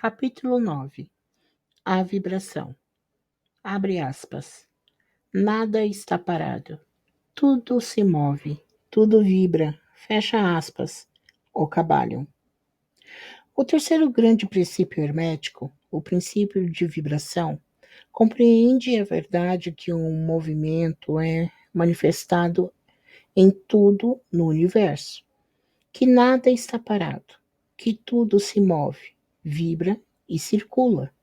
Capítulo 9. A vibração. Abre aspas. Nada está parado. Tudo se move. Tudo vibra. Fecha aspas. O Caballion. O terceiro grande princípio hermético, o princípio de vibração, compreende a verdade que um movimento é manifestado em tudo no universo, que nada está parado, que tudo se move, vibra e circula.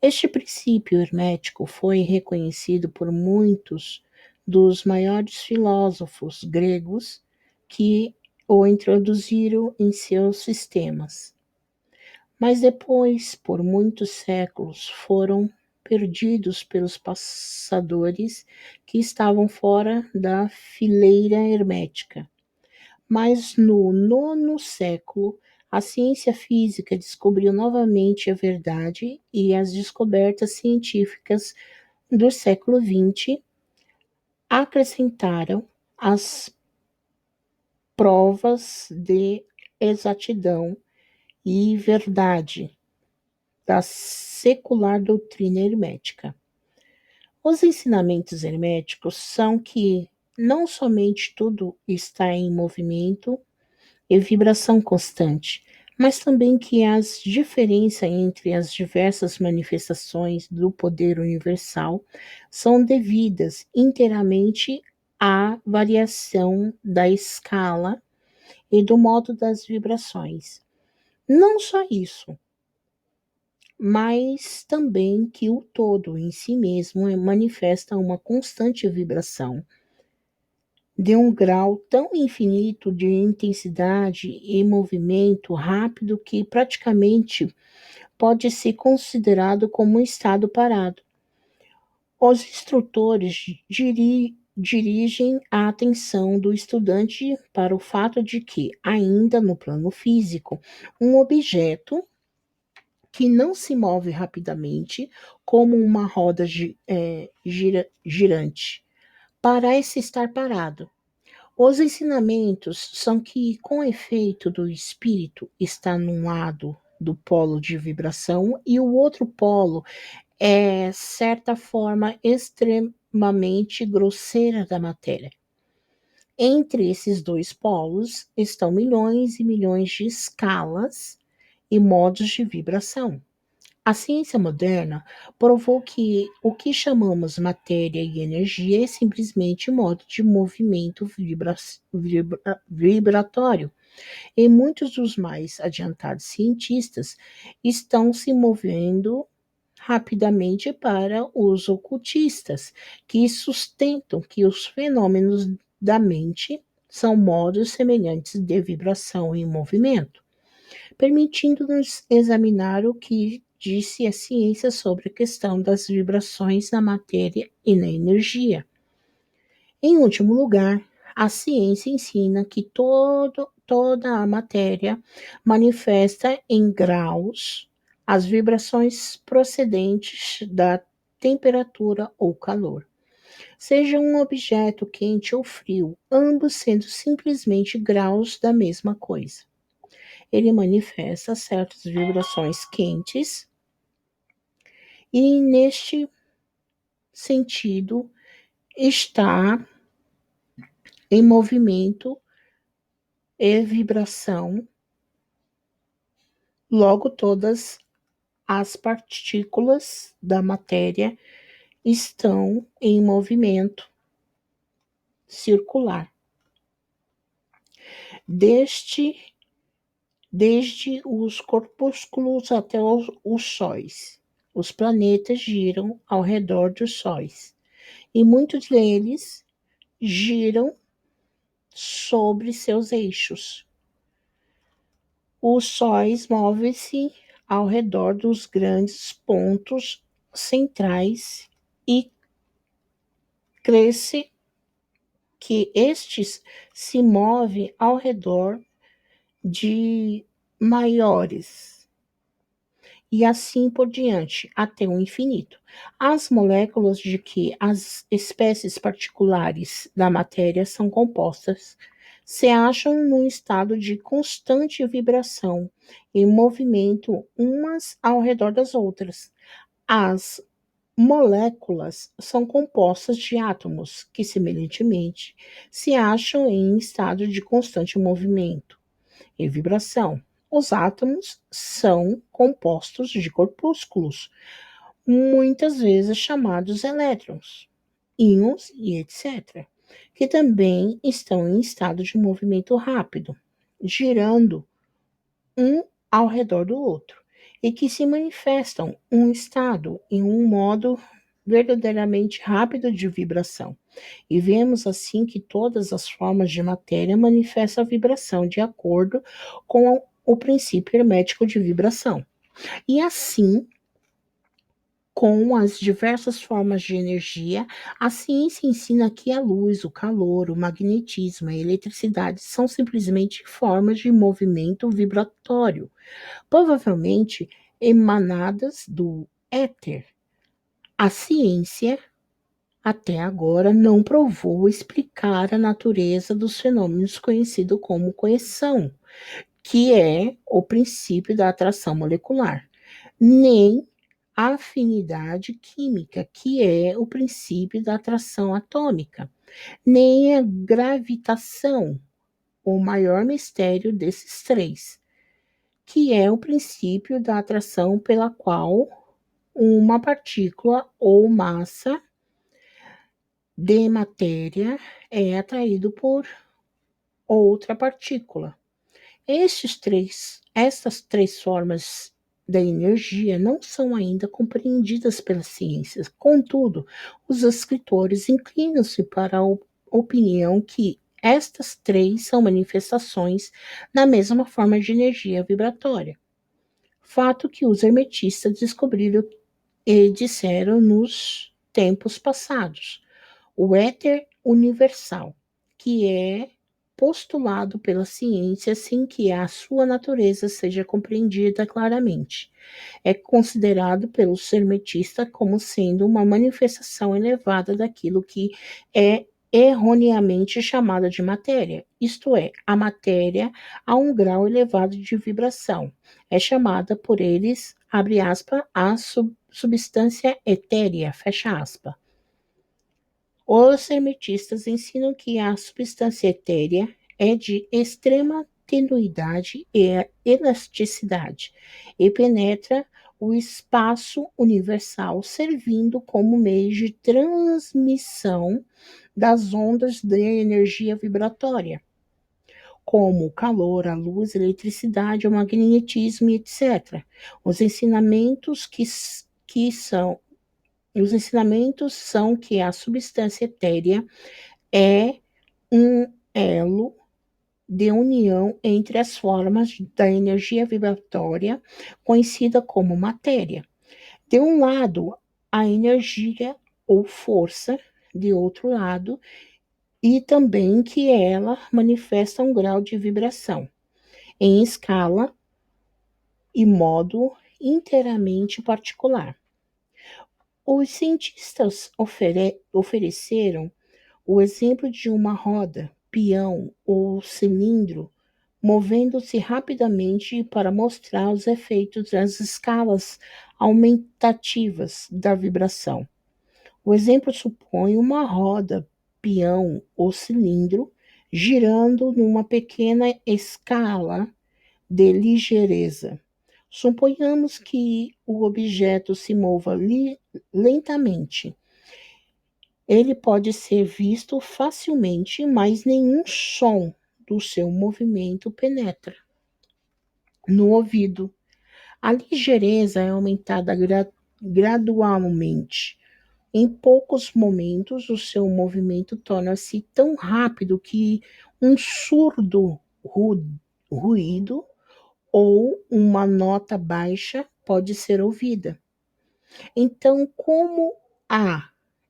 Este princípio hermético foi reconhecido por muitos dos maiores filósofos gregos que o introduziram em seus sistemas. Mas depois, por muitos séculos, foram perdidos pelos pensadores que estavam fora da fileira hermética. Mas no nono século, a ciência física descobriu novamente a verdade e as descobertas científicas do século XX acrescentaram as provas de exatidão e verdade da secular doutrina hermética. Os ensinamentos herméticos são que não somente tudo está em movimento e vibração constante, mas também que as diferenças entre as diversas manifestações do poder universal são devidas inteiramente à variação da escala e do modo das vibrações. Não só isso, mas também que o todo em si mesmo manifesta uma constante vibração de um grau tão infinito de intensidade e movimento rápido que praticamente pode ser considerado como um estado parado. Os instrutores dirigem a atenção do estudante para o fato de que, ainda no plano físico, um objeto que não se move rapidamente, como uma roda girante, parece estar parado. Os ensinamentos são que, com o efeito do espírito está num lado do polo de vibração e o outro polo é certa forma extremamente grosseira da matéria. Entre esses dois polos estão milhões e milhões de escalas e modos de vibração. A ciência moderna provou que o que chamamos matéria e energia é simplesmente modo de movimento vibratório, e muitos dos mais adiantados cientistas estão se movendo rapidamente para os ocultistas, que sustentam que os fenômenos da mente são modos semelhantes de vibração em movimento, permitindo-nos examinar o que disse a ciência sobre a questão das vibrações na matéria e na energia. Em último lugar, a ciência ensina que toda a matéria manifesta em graus as vibrações procedentes da temperatura ou calor. Seja um objeto quente ou frio, ambos sendo simplesmente graus da mesma coisa. Ele manifesta certas vibrações quentes e, neste sentido, está em movimento e vibração. Logo, todas as partículas da matéria estão em movimento circular. Desde os corpúsculos até os sóis. Os planetas giram ao redor dos sóis, e muitos deles giram sobre seus eixos. Os sóis movem-se ao redor dos grandes pontos centrais e cresce que estes se movem ao redor de maiores, e assim por diante, até o infinito. As moléculas de que as espécies particulares da matéria são compostas se acham num estado de constante vibração e movimento umas ao redor das outras. As moléculas são compostas de átomos que, semelhantemente, se acham em estado de constante movimento e vibração. Os átomos são compostos de corpúsculos, muitas vezes chamados elétrons, íons e etc., que também estão em estado de movimento rápido, girando um ao redor do outro, e que se manifestam um estado em um modo verdadeiramente rápido de vibração. E vemos assim que todas as formas de matéria manifestam a vibração de acordo com o princípio hermético de vibração. E assim, com as diversas formas de energia, a ciência ensina que a luz, o calor, o magnetismo, a eletricidade são simplesmente formas de movimento vibratório, provavelmente emanadas do éter. A ciência, até agora, não provou explicar a natureza dos fenômenos conhecidos como coerção, que é o princípio da atração molecular, nem a afinidade química, que é o princípio da atração atômica, nem a gravitação, o maior mistério desses três, que é o princípio da atração pela qual uma partícula ou massa de matéria é atraído por outra partícula. Estas três formas da energia não são ainda compreendidas pelas ciências. Contudo, os escritores inclinam-se para a opinião que estas três são manifestações da mesma forma de energia vibratória. Fato que os hermetistas descobriram e disseram nos tempos passados. O éter universal, que é postulado pela ciência sem que a sua natureza seja compreendida claramente. É considerado pelo hermetista como sendo uma manifestação elevada daquilo que é erroneamente chamada de matéria, isto é, a matéria a um grau elevado de vibração. É chamada por eles, abre aspas, a substância etérea, fecha aspas. Os hermetistas ensinam que a substância etérea é de extrema tenuidade e elasticidade e penetra o espaço universal, servindo como meio de transmissão das ondas de energia vibratória, como o calor, a luz, a eletricidade, o magnetismo, etc. Os ensinamentos os ensinamentos são que a substância etérea é um elo de união entre as formas da energia vibratória, conhecida como matéria. De um lado, a energia ou força, de outro lado, e também que ela manifesta um grau de vibração, em escala e modo inteiramente particular. Os cientistas ofereceram o exemplo de uma roda, peão ou cilindro movendo-se rapidamente para mostrar os efeitos das escalas aumentativas da vibração. O exemplo supõe uma roda, peão ou cilindro girando numa pequena escala de ligeireza. Suponhamos que o objeto se mova lentamente. Ele pode ser visto facilmente, mas nenhum som do seu movimento penetra no ouvido. A ligeireza é aumentada gradualmente. Em poucos momentos, o seu movimento torna-se tão rápido que um surdo ruído ou uma nota baixa pode ser ouvida. Então, como a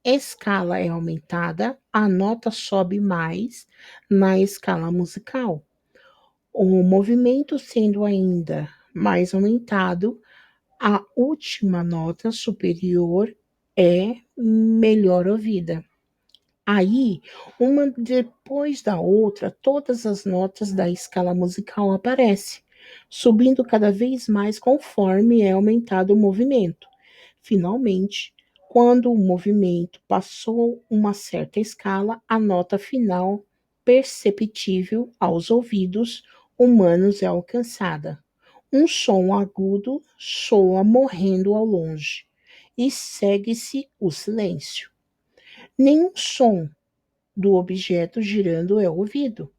escala é aumentada, a nota sobe mais na escala musical. O movimento sendo ainda mais aumentado, a última nota superior é melhor ouvida. Aí, uma depois da outra, todas as notas da escala musical aparecem, subindo cada vez mais conforme é aumentado o movimento. Finalmente, quando o movimento passou uma certa escala, a nota final, perceptível aos ouvidos humanos, é alcançada. Um som agudo soa morrendo ao longe, e segue-se o silêncio. Nenhum som do objeto girando é ouvido.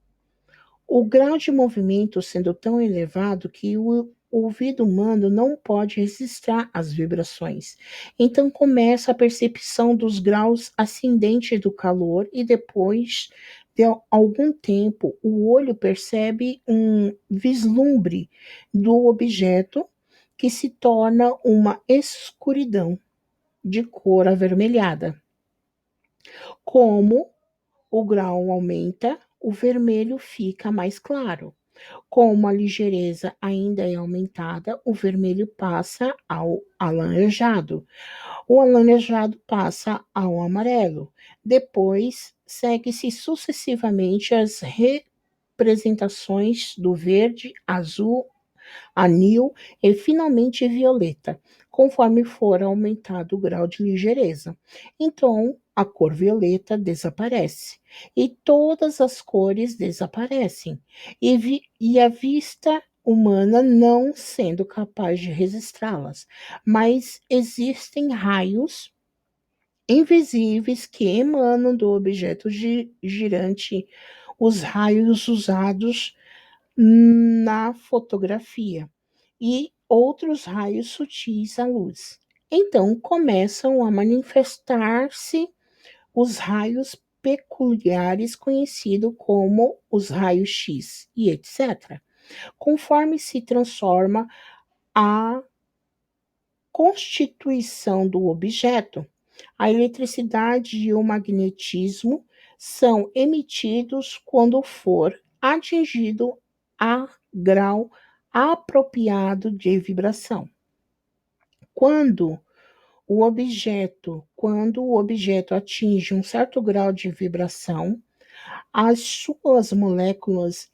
O grau de movimento sendo tão elevado que o ouvido humano não pode registrar as vibrações. Então começa a percepção dos graus ascendentes do calor e depois de algum tempo o olho percebe um vislumbre do objeto que se torna uma escuridão de cor avermelhada. Como o grau aumenta, o vermelho fica mais claro. Como a ligeireza ainda é aumentada, o vermelho passa ao alaranjado. O alaranjado passa ao amarelo. Depois, segue-se sucessivamente as representações do verde, azul, anil e finalmente violeta, conforme for aumentado o grau de ligeireza. Então, a cor violeta desaparece e todas as cores desaparecem, e a vista humana não sendo capaz de registrá-las, mas existem raios invisíveis que emanam do objeto girante, os raios usados na fotografia e outros raios sutis à luz. Então começam a manifestar-se os raios peculiares conhecidos como os raios X e etc. Conforme se transforma a constituição do objeto, a eletricidade e o magnetismo são emitidos quando for atingido a grau apropriado de vibração. Quando o objeto atinge um certo grau de vibração, as suas moléculas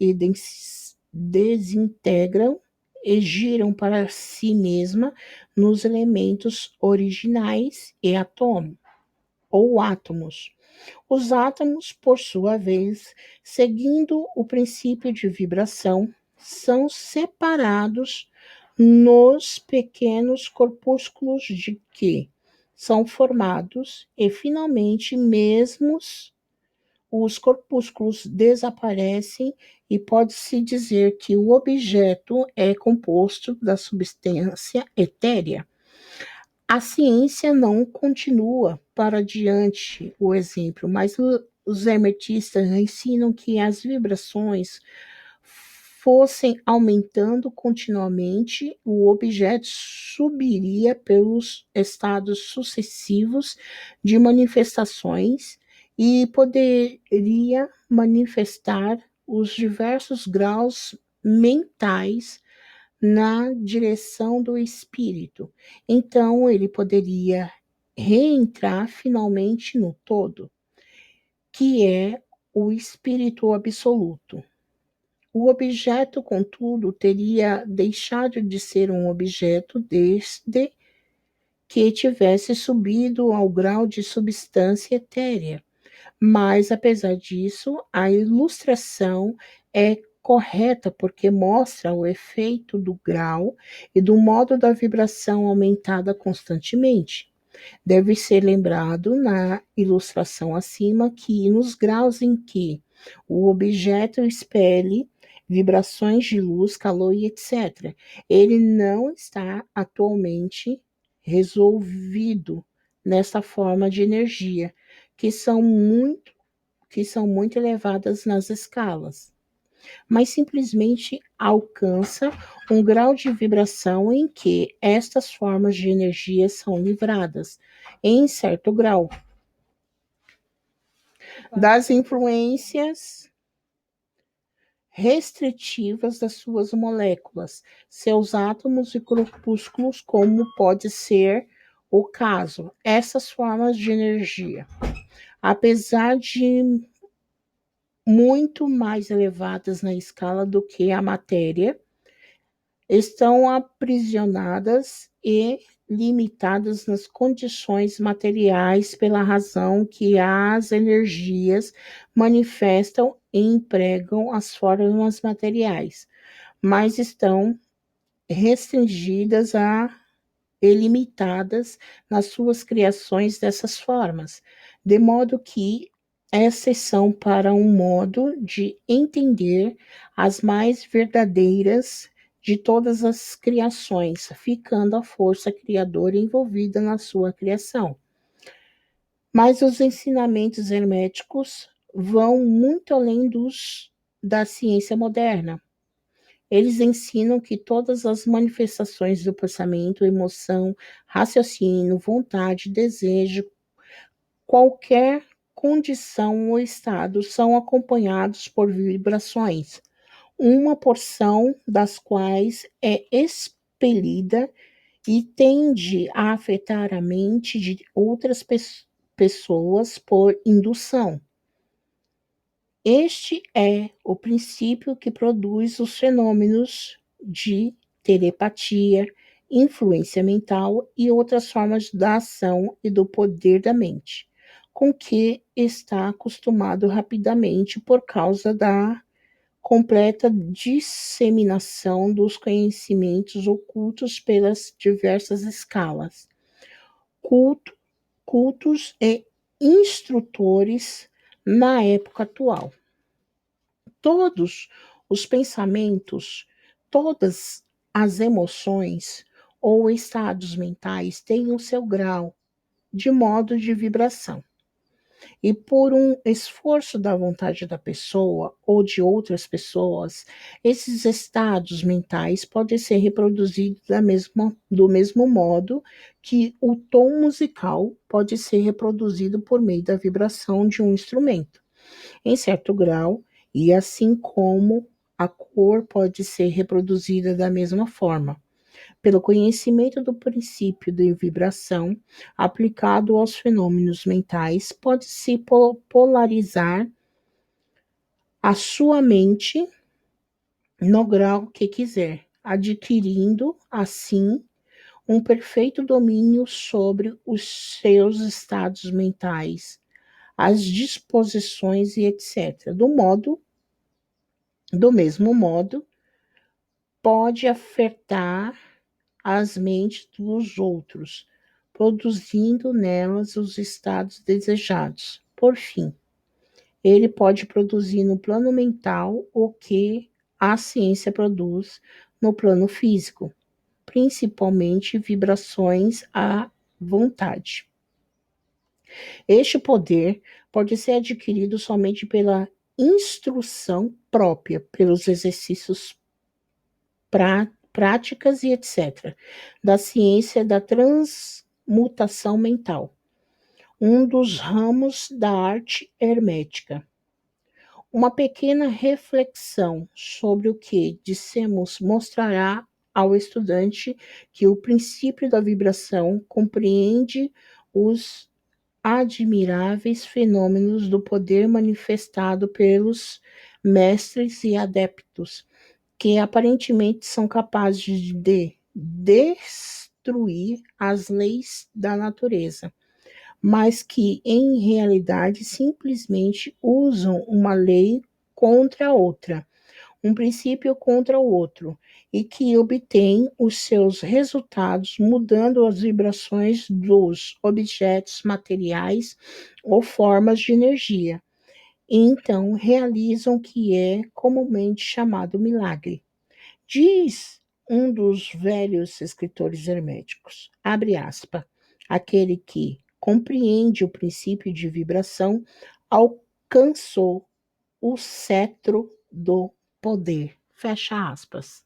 desintegram e giram para si mesma nos elementos originais e átomos. Os átomos, por sua vez, seguindo o princípio de vibração, são separados nos pequenos corpúsculos de que são formados e, finalmente, mesmo os corpúsculos desaparecem e pode-se dizer que o objeto é composto da substância etérea. A ciência não continua para diante o exemplo, mas os hermetistas ensinam que as vibrações fossem aumentando continuamente, o objeto subiria pelos estados sucessivos de manifestações e poderia manifestar os diversos graus mentais na direção do espírito. Então, ele poderia reentrar finalmente no todo, que é o espírito absoluto. O objeto, contudo, teria deixado de ser um objeto desde que tivesse subido ao grau de substância etérea. Mas, apesar disso, a ilustração é correta porque mostra o efeito do grau e do modo da vibração aumentada constantemente. Deve ser lembrado na ilustração acima que nos graus em que o objeto expele vibrações de luz, calor e etc., ele não está atualmente resolvido nessa forma de energia, que são muito elevadas nas escalas, mas simplesmente alcança um grau de vibração em que estas formas de energia são livradas, em certo grau, das influências restritivas das suas moléculas, seus átomos e corpúsculos, como pode ser o caso. Essas formas de energia apesar de muito mais elevadas na escala do que a matéria, estão aprisionadas e limitadas nas condições materiais pela razão que as energias manifestam e empregam as formas materiais, mas estão restringidas e limitadas nas suas criações dessas formas, de modo que exceção para um modo de entender as mais verdadeiras de todas as criações, ficando a força criadora envolvida na sua criação. Mas os ensinamentos herméticos vão muito além da ciência moderna. Eles ensinam que todas as manifestações do pensamento, emoção, raciocínio, vontade, desejo, qualquer condição ou estado são acompanhados por vibrações, uma porção das quais é expelida e tende a afetar a mente de outras pessoas por indução. Este é o princípio que produz os fenômenos de telepatia, influência mental e outras formas da ação e do poder da mente, com que está acostumado rapidamente por causa da completa disseminação dos conhecimentos ocultos pelas diversas escalas, culto, cultos e instrutores na época atual. Todos os pensamentos, todas as emoções ou estados mentais têm o seu grau de modo de vibração. E por um esforço da vontade da pessoa ou de outras pessoas, esses estados mentais podem ser reproduzidos do mesmo modo que o tom musical pode ser reproduzido por meio da vibração de um instrumento, em certo grau, e assim como a cor pode ser reproduzida da mesma forma. Pelo conhecimento do princípio de vibração aplicado aos fenômenos mentais, pode-se polarizar a sua mente no grau que quiser, adquirindo, assim, um perfeito domínio sobre os seus estados mentais, as disposições e etc. Do mesmo modo, pode afetar as mentes dos outros, produzindo nelas os estados desejados. Por fim, ele pode produzir no plano mental o que a ciência produz no plano físico, principalmente vibrações à vontade. Este poder pode ser adquirido somente pela instrução própria, pelos exercícios práticas e etc., da ciência da transmutação mental, um dos ramos da arte hermética. Uma pequena reflexão sobre o que dissemos mostrará ao estudante que o princípio da vibração compreende os admiráveis fenômenos do poder manifestado pelos mestres e adeptos, que aparentemente são capazes de destruir as leis da natureza, mas que em realidade simplesmente usam uma lei contra a outra, um princípio contra o outro, e que obtêm os seus resultados mudando as vibrações dos objetos materiais ou formas de energia. E então realizam o que é comumente chamado milagre. Diz um dos velhos escritores herméticos, abre aspas, aquele que compreende o princípio de vibração alcançou o cetro do poder, fecha aspas.